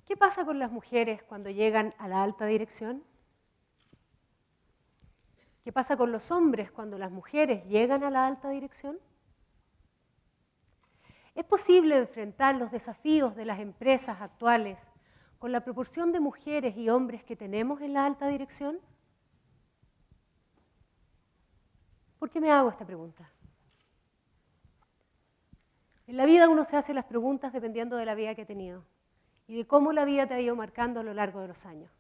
¿Qué pasa con las mujeres cuando llegan a la alta dirección? ¿Qué pasa con los hombres cuando las mujeres llegan a la alta dirección? ¿Es posible enfrentar los desafíos de las empresas actuales con la proporción de mujeres y hombres que tenemos en la alta dirección? ¿Por qué me hago esta pregunta? En la vida uno se hace las preguntas dependiendo de la vida que ha tenido y de cómo la vida te ha ido marcando a lo largo de los años.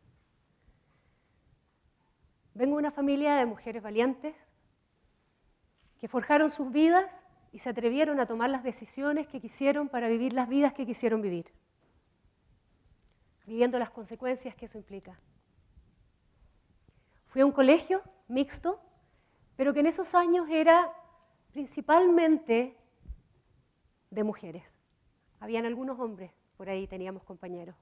Vengo de una familia de mujeres valientes que forjaron sus vidas y se atrevieron a tomar las decisiones que quisieron para vivir las vidas que quisieron vivir, viviendo las consecuencias que eso implica. Fui a un colegio mixto, pero que en esos años era principalmente de mujeres. Habían algunos hombres, por ahí teníamos compañeros.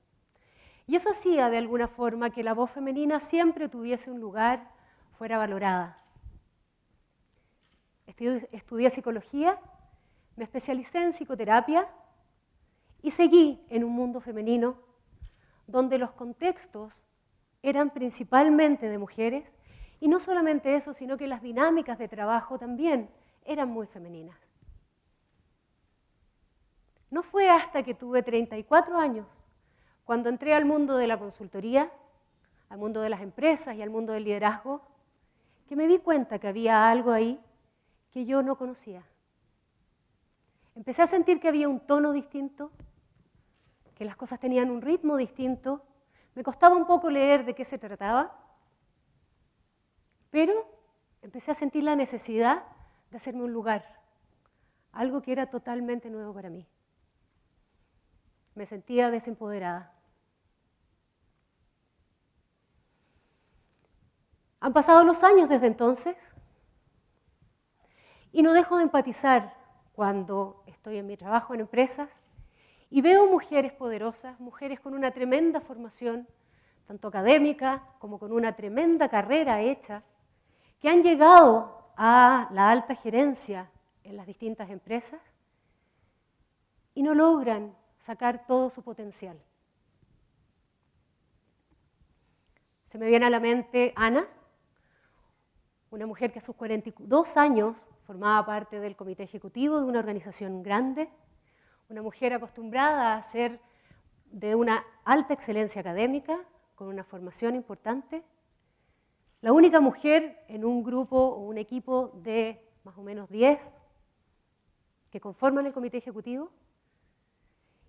Y eso hacía de alguna forma que la voz femenina siempre tuviese un lugar, fuera valorada. Estudié psicología, me especialicé en psicoterapia y seguí en un mundo femenino donde los contextos eran principalmente de mujeres y no solamente eso, sino que las dinámicas de trabajo también eran muy femeninas. No fue hasta que tuve 34 años, cuando entré al mundo de la consultoría, al mundo de las empresas y al mundo del liderazgo, que me di cuenta que había algo ahí que yo no conocía. Empecé a sentir que había un tono distinto, que las cosas tenían un ritmo distinto. Me costaba un poco leer de qué se trataba, pero empecé a sentir la necesidad de hacerme un lugar, algo que era totalmente nuevo para mí. Me sentía desempoderada. Han pasado los años desde entonces y no dejo de empatizar cuando estoy en mi trabajo en empresas y veo mujeres poderosas, mujeres con una tremenda formación, tanto académica como con una tremenda carrera hecha, que han llegado a la alta gerencia en las distintas empresas y no logran sacar todo su potencial. Se me viene a la mente Ana, una mujer que a sus 42 años formaba parte del comité ejecutivo de una organización grande, una mujer acostumbrada a ser de una alta excelencia académica, con una formación importante, la única mujer en un grupo o un equipo de más o menos 10 que conforman el comité ejecutivo.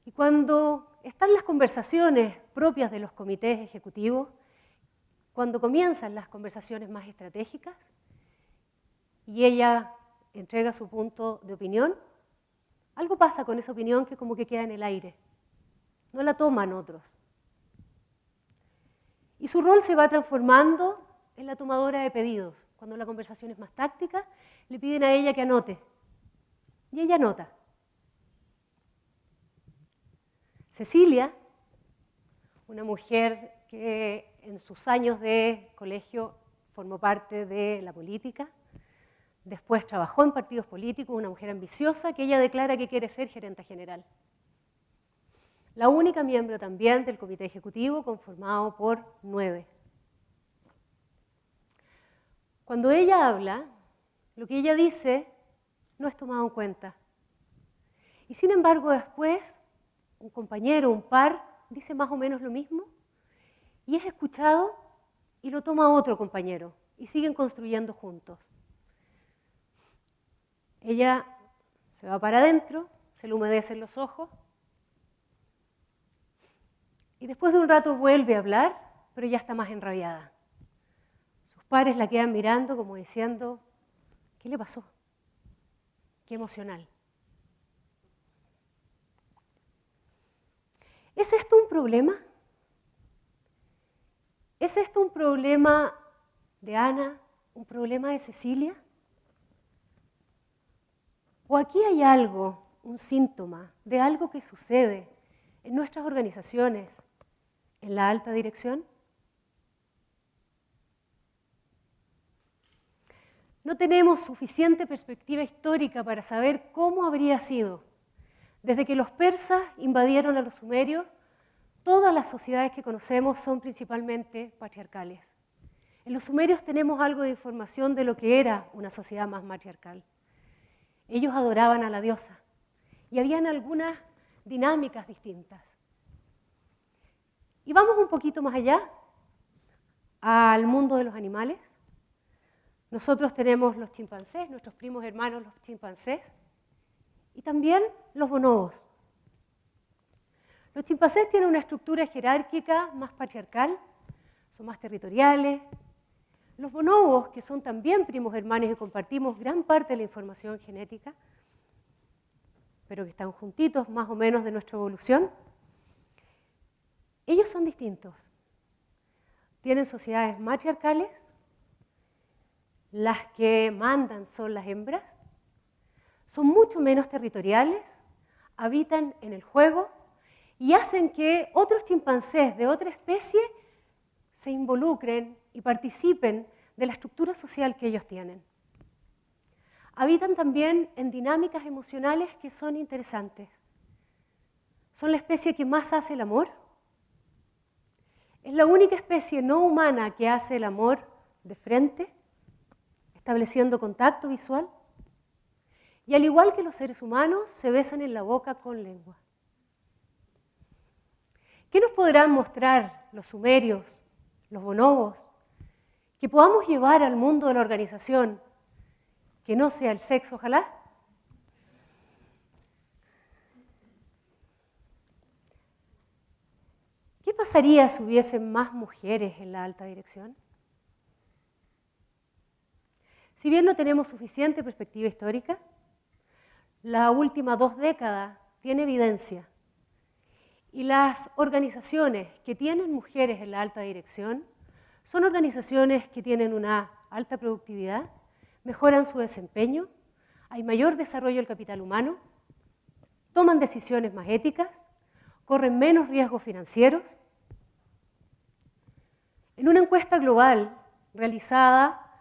Y cuando están las conversaciones propias de los comités ejecutivos, cuando comienzan las conversaciones más estratégicas y ella entrega su punto de opinión, algo pasa con esa opinión que como que queda en el aire, no la toman otros. Y su rol se va transformando en la tomadora de pedidos. Cuando la conversación es más táctica, le piden a ella que anote, y ella anota. Cecilia, una mujer que en sus años de colegio formó parte de la política, después trabajó en partidos políticos, una mujer ambiciosa que ella declara que quiere ser gerenta general. La única miembro también del comité ejecutivo conformado por 9. Cuando ella habla, lo que ella dice no es tomado en cuenta. Y sin embargo después, un compañero, un par, dice más o menos lo mismo y es escuchado y lo toma otro compañero y siguen construyendo juntos. Ella se va para adentro, se le humedecen los ojos y después de un rato vuelve a hablar, pero ya está más enrabiada. Sus pares la quedan mirando como diciendo, ¿qué le pasó? Qué emocional. ¿Es esto un problema? ¿Es esto un problema de Ana? ¿Un problema de Cecilia? ¿O aquí hay algo, un síntoma de algo que sucede en nuestras organizaciones, en la alta dirección? No tenemos suficiente perspectiva histórica para saber cómo habría sido desde que los persas invadieron a los sumerios, todas las sociedades que conocemos son principalmente patriarcales. En los sumerios tenemos algo de información de lo que era una sociedad más matriarcal. Ellos adoraban a la diosa y habían algunas dinámicas distintas. Y vamos un poquito más allá, al mundo de los animales. Nosotros tenemos los chimpancés, nuestros primos hermanos los chimpancés, y también los bonobos. Los chimpancés tienen una estructura jerárquica más patriarcal, son más territoriales. Los bonobos, que son también primos hermanos y compartimos gran parte de la información genética, pero que están juntitos más o menos de nuestra evolución, ellos son distintos. Tienen sociedades matriarcales, las que mandan son las hembras, son mucho menos territoriales, habitan en el juego y hacen que otros chimpancés de otra especie se involucren y participen de la estructura social que ellos tienen. Habitan también en dinámicas emocionales que son interesantes. Son la especie que más hace el amor. Es la única especie no humana que hace el amor de frente, estableciendo contacto visual. Y al igual que los seres humanos, se besan en la boca con lengua. ¿Qué nos podrán mostrar los sumerios, los bonobos, que podamos llevar al mundo de la organización, que no sea el sexo, ojalá? ¿Qué pasaría si hubiesen más mujeres en la alta dirección? Si bien no tenemos suficiente perspectiva histórica, la última 2 décadas tiene evidencia. Y las organizaciones que tienen mujeres en la alta dirección son organizaciones que tienen una alta productividad, mejoran su desempeño, hay mayor desarrollo del capital humano, toman decisiones más éticas, corren menos riesgos financieros. En una encuesta global realizada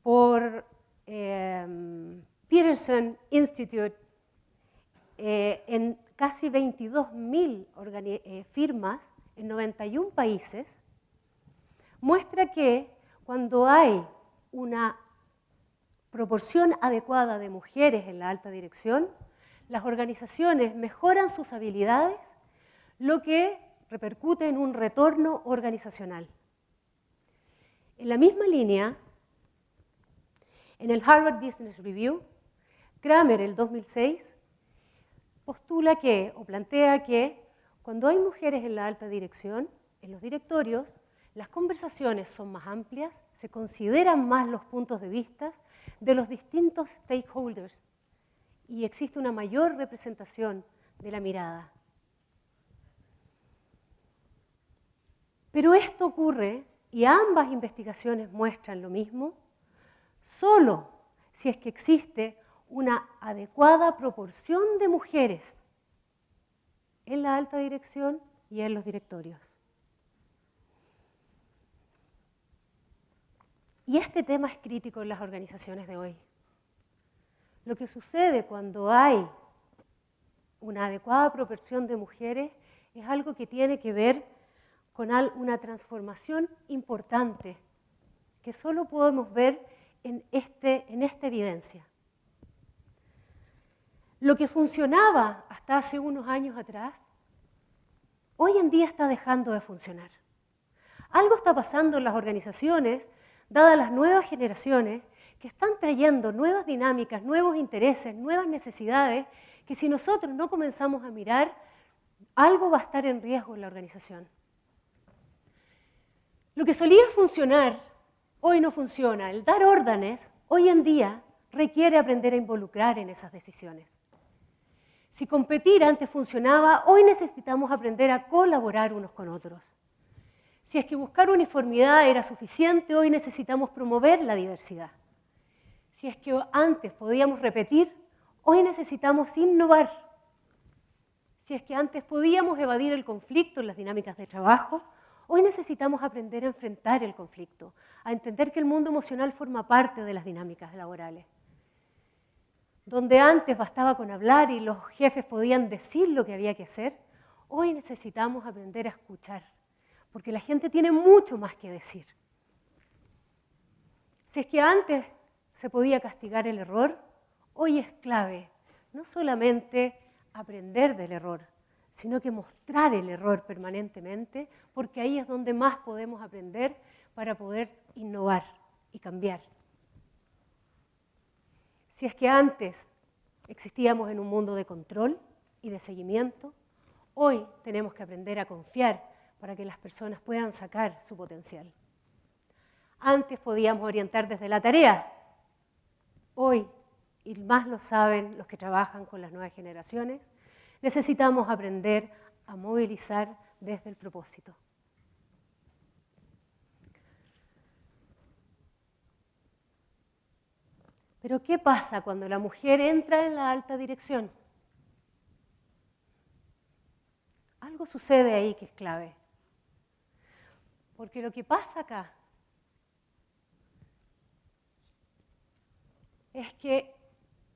por Peterson Institute en casi 22.000 firmas en 91 países, muestra que cuando hay una proporción adecuada de mujeres en la alta dirección, las organizaciones mejoran sus habilidades, lo que repercute en un retorno organizacional. En la misma línea, en el Harvard Business Review, Kramer, el 2006, postula que, o plantea que, cuando hay mujeres en la alta dirección, en los directorios, las conversaciones son más amplias, se consideran más los puntos de vista de los distintos stakeholders y existe una mayor representación de la mirada. Pero esto ocurre, y ambas investigaciones muestran lo mismo, solo si es que existe una adecuada proporción de mujeres en la alta dirección y en los directorios. Y este tema es crítico en las organizaciones de hoy. Lo que sucede cuando hay una adecuada proporción de mujeres es algo que tiene que ver con una transformación importante que solo podemos ver en esta evidencia. Lo que funcionaba hasta hace unos años atrás, hoy en día está dejando de funcionar. Algo está pasando en las organizaciones, dadas las nuevas generaciones, que están trayendo nuevas dinámicas, nuevos intereses, nuevas necesidades, que si nosotros no comenzamos a mirar, algo va a estar en riesgo en la organización. Lo que solía funcionar, hoy no funciona. El dar órdenes, hoy en día, requiere aprender a involucrar en esas decisiones. Si competir antes funcionaba, hoy necesitamos aprender a colaborar unos con otros. Si es que buscar uniformidad era suficiente, hoy necesitamos promover la diversidad. Si es que antes podíamos repetir, hoy necesitamos innovar. Si es que antes podíamos evadir el conflicto en las dinámicas de trabajo, hoy necesitamos aprender a enfrentar el conflicto, a entender que el mundo emocional forma parte de las dinámicas laborales. Donde antes bastaba con hablar y los jefes podían decir lo que había que hacer, Hoy necesitamos aprender a escuchar, porque la gente tiene mucho más que decir. Si es que antes se podía castigar el error, hoy es clave no solamente aprender del error, sino que mostrar el error permanentemente, porque ahí es donde más podemos aprender para poder innovar y cambiar. Si es que antes existíamos en un mundo de control y de seguimiento, hoy tenemos que aprender a confiar para que las personas puedan sacar su potencial. Antes podíamos orientar desde la tarea. Hoy, y más lo saben los que trabajan con las nuevas generaciones, necesitamos aprender a movilizar desde el propósito. Pero ¿qué pasa cuando la mujer entra en la alta dirección? Algo sucede ahí que es clave. Porque lo que pasa acá es que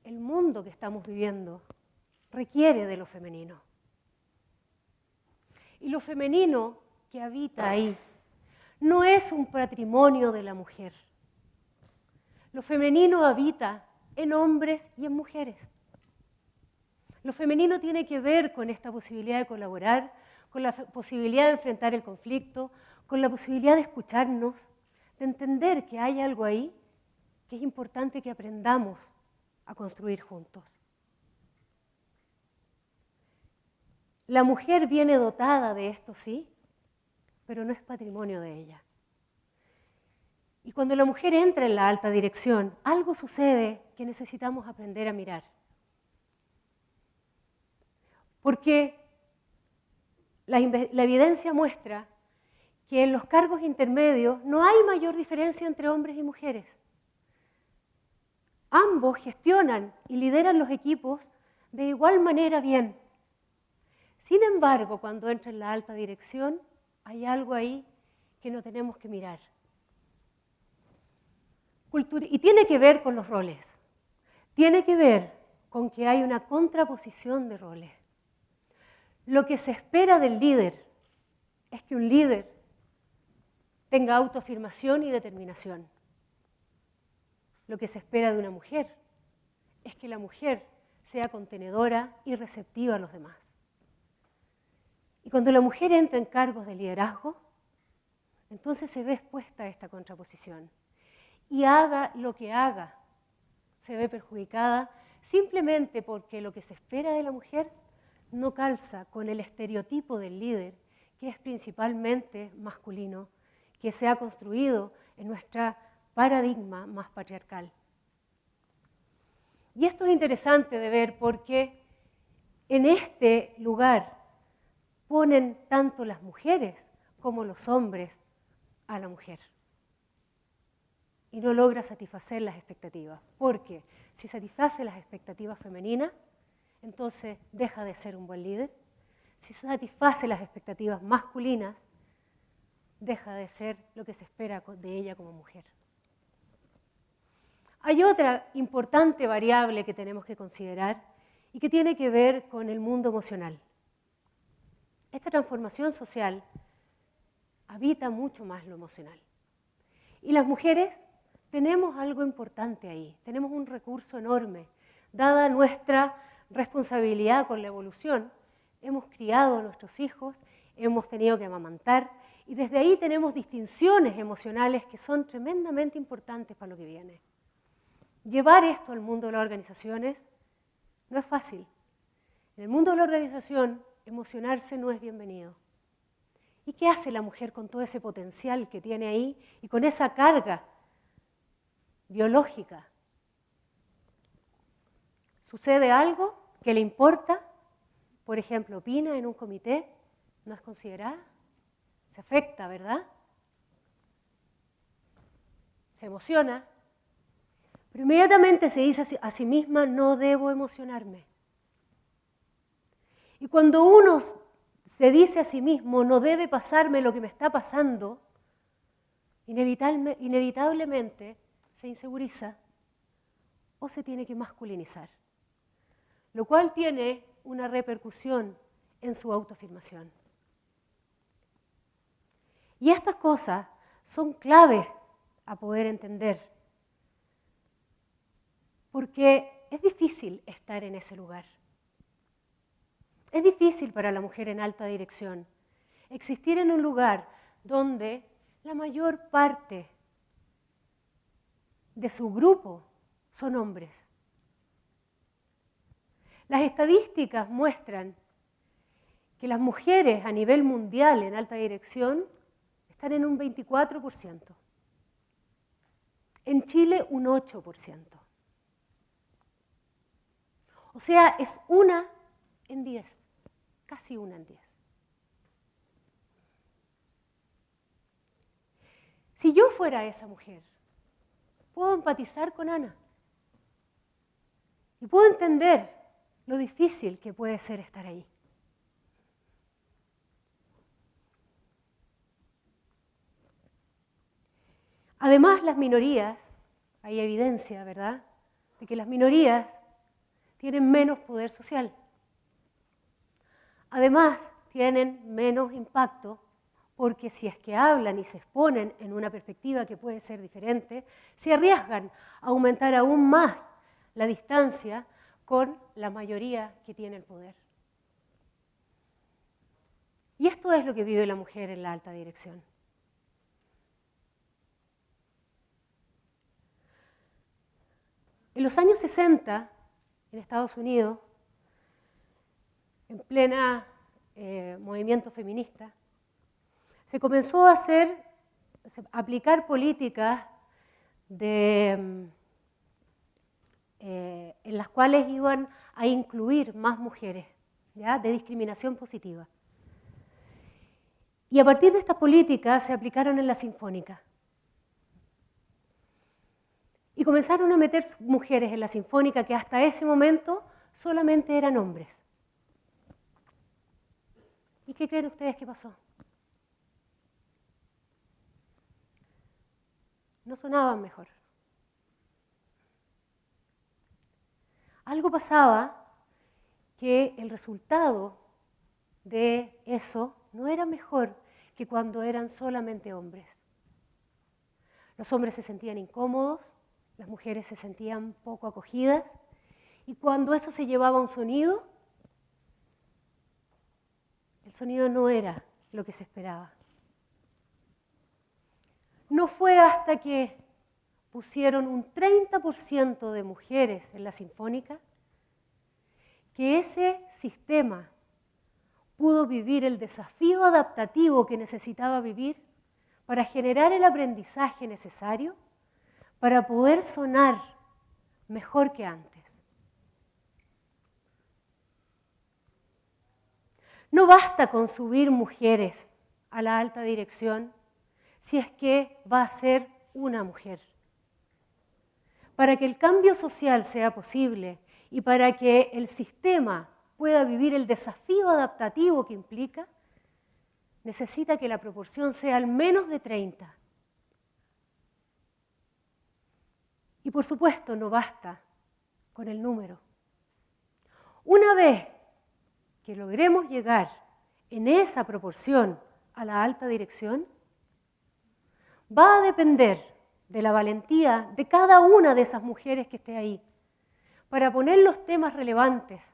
el mundo que estamos viviendo requiere de lo femenino. Y lo femenino que habita ahí no es un patrimonio de la mujer. Lo femenino habita en hombres y en mujeres. Lo femenino tiene que ver con esta posibilidad de colaborar, con la posibilidad de enfrentar el conflicto, con la posibilidad de escucharnos, de entender que hay algo ahí que es importante que aprendamos a construir juntos. La mujer viene dotada de esto, sí, pero no es patrimonio de ella. Y cuando la mujer entra en la alta dirección, algo sucede que necesitamos aprender a mirar. Porque la evidencia muestra que en los cargos intermedios no hay mayor diferencia entre hombres y mujeres. Ambos gestionan y lideran los equipos de igual manera bien. Sin embargo, cuando entra en la alta dirección, hay algo ahí que no tenemos que mirar. Y tiene que ver con los roles. Tiene que ver con que hay una contraposición de roles. Lo que se espera del líder es que un líder tenga autoafirmación y determinación. Lo que se espera de una mujer es que la mujer sea contenedora y receptiva a los demás. Y cuando la mujer entra en cargos de liderazgo, entonces se ve expuesta a esta contraposición. Y haga lo que haga, se ve perjudicada simplemente porque lo que se espera de la mujer no calza con el estereotipo del líder, que es principalmente masculino, que se ha construido en nuestro paradigma más patriarcal. Y esto es interesante de ver porque en este lugar ponen tanto las mujeres como los hombres a la mujer. Y no logra satisfacer las expectativas. Porque si satisface las expectativas femeninas, entonces deja de ser un buen líder. Si satisface las expectativas masculinas, deja de ser lo que se espera de ella como mujer. Hay otra importante variable que tenemos que considerar y que tiene que ver con el mundo emocional. Esta transformación social habita mucho más lo emocional. Y las mujeres tenemos algo importante ahí, tenemos un recurso enorme. Dada nuestra responsabilidad con la evolución, hemos criado a nuestros hijos, hemos tenido que amamantar, y desde ahí tenemos distinciones emocionales que son tremendamente importantes para lo que viene. Llevar esto al mundo de las organizaciones no es fácil. En el mundo de la organización, emocionarse no es bienvenido. ¿Y qué hace la mujer con todo ese potencial que tiene ahí y con esa carga biológica? ¿Sucede algo que le importa? Por ejemplo, opina en un comité, ¿no es considerada? Se afecta, ¿verdad? Se emociona, pero inmediatamente se dice a sí misma, no debo emocionarme. Y cuando uno se dice a sí mismo, no debe pasarme lo que me está pasando, inevitablemente se inseguriza o se tiene que masculinizar, lo cual tiene una repercusión en su autoafirmación. Y estas cosas son claves a poder entender, porque es difícil estar en ese lugar. Es difícil para la mujer en alta dirección existir en un lugar donde la mayor parte de su grupo son hombres. Las estadísticas muestran que las mujeres a nivel mundial en alta dirección están en un 24%. En Chile un 8%. O sea, es 1 en 10, casi 1 en 10. Si yo fuera esa mujer, puedo empatizar con Ana y puedo entender lo difícil que puede ser estar ahí. Además, las minorías, hay evidencia, ¿verdad?, de que las minorías tienen menos poder social. Además, tienen menos impacto porque si es que hablan y se exponen en una perspectiva que puede ser diferente, se arriesgan a aumentar aún más la distancia con la mayoría que tiene el poder. Y esto es lo que vive la mujer en la alta dirección. En los años 60, en Estados Unidos, en plena movimiento feminista, se comenzó a aplicar políticas en las cuales iban a incluir más mujeres, ¿ya?, de discriminación positiva. Y a partir de estas políticas se aplicaron en la Sinfónica. Y comenzaron a meter mujeres en la Sinfónica que hasta ese momento solamente eran hombres. ¿Y qué creen ustedes que pasó? No sonaban mejor. Algo pasaba que el resultado de eso no era mejor que cuando eran solamente hombres. Los hombres se sentían incómodos, las mujeres se sentían poco acogidas, y cuando eso se llevaba a un sonido, el sonido no era lo que se esperaba. No fue hasta que pusieron un 30% de mujeres en la Sinfónica que ese sistema pudo vivir el desafío adaptativo que necesitaba vivir para generar el aprendizaje necesario para poder sonar mejor que antes. No basta con subir mujeres a la alta dirección si es que va a ser una mujer. Para que el cambio social sea posible y para que el sistema pueda vivir el desafío adaptativo que implica, necesita que la proporción sea al menos de 30. Y por supuesto no basta con el número. Una vez que logremos llegar en esa proporción a la alta dirección, va a depender de la valentía de cada una de esas mujeres que esté ahí para poner los temas relevantes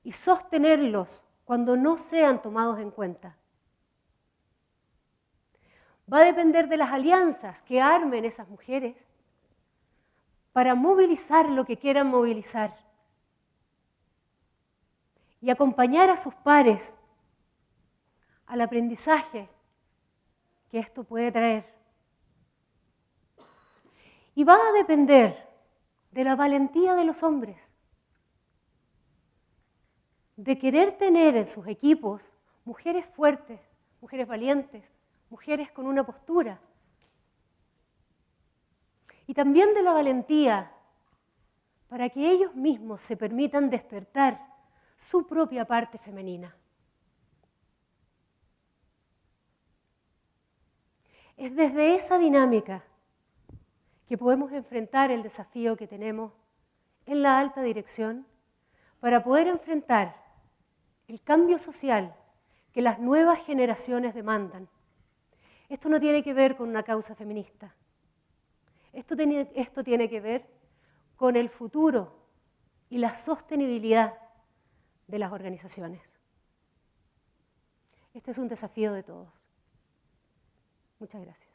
y sostenerlos cuando no sean tomados en cuenta. Va a depender de las alianzas que armen esas mujeres para movilizar lo que quieran movilizar y acompañar a sus pares al aprendizaje que esto puede traer. Y va a depender de la valentía de los hombres, de querer tener en sus equipos mujeres fuertes, mujeres valientes, mujeres con una postura. Y también de la valentía para que ellos mismos se permitan despertar su propia parte femenina. Es desde esa dinámica que podemos enfrentar el desafío que tenemos en la alta dirección para poder enfrentar el cambio social que las nuevas generaciones demandan. Esto no tiene que ver con una causa feminista. Esto tiene que ver con el futuro y la sostenibilidad de las organizaciones. Este es un desafío de todos. Muchas gracias.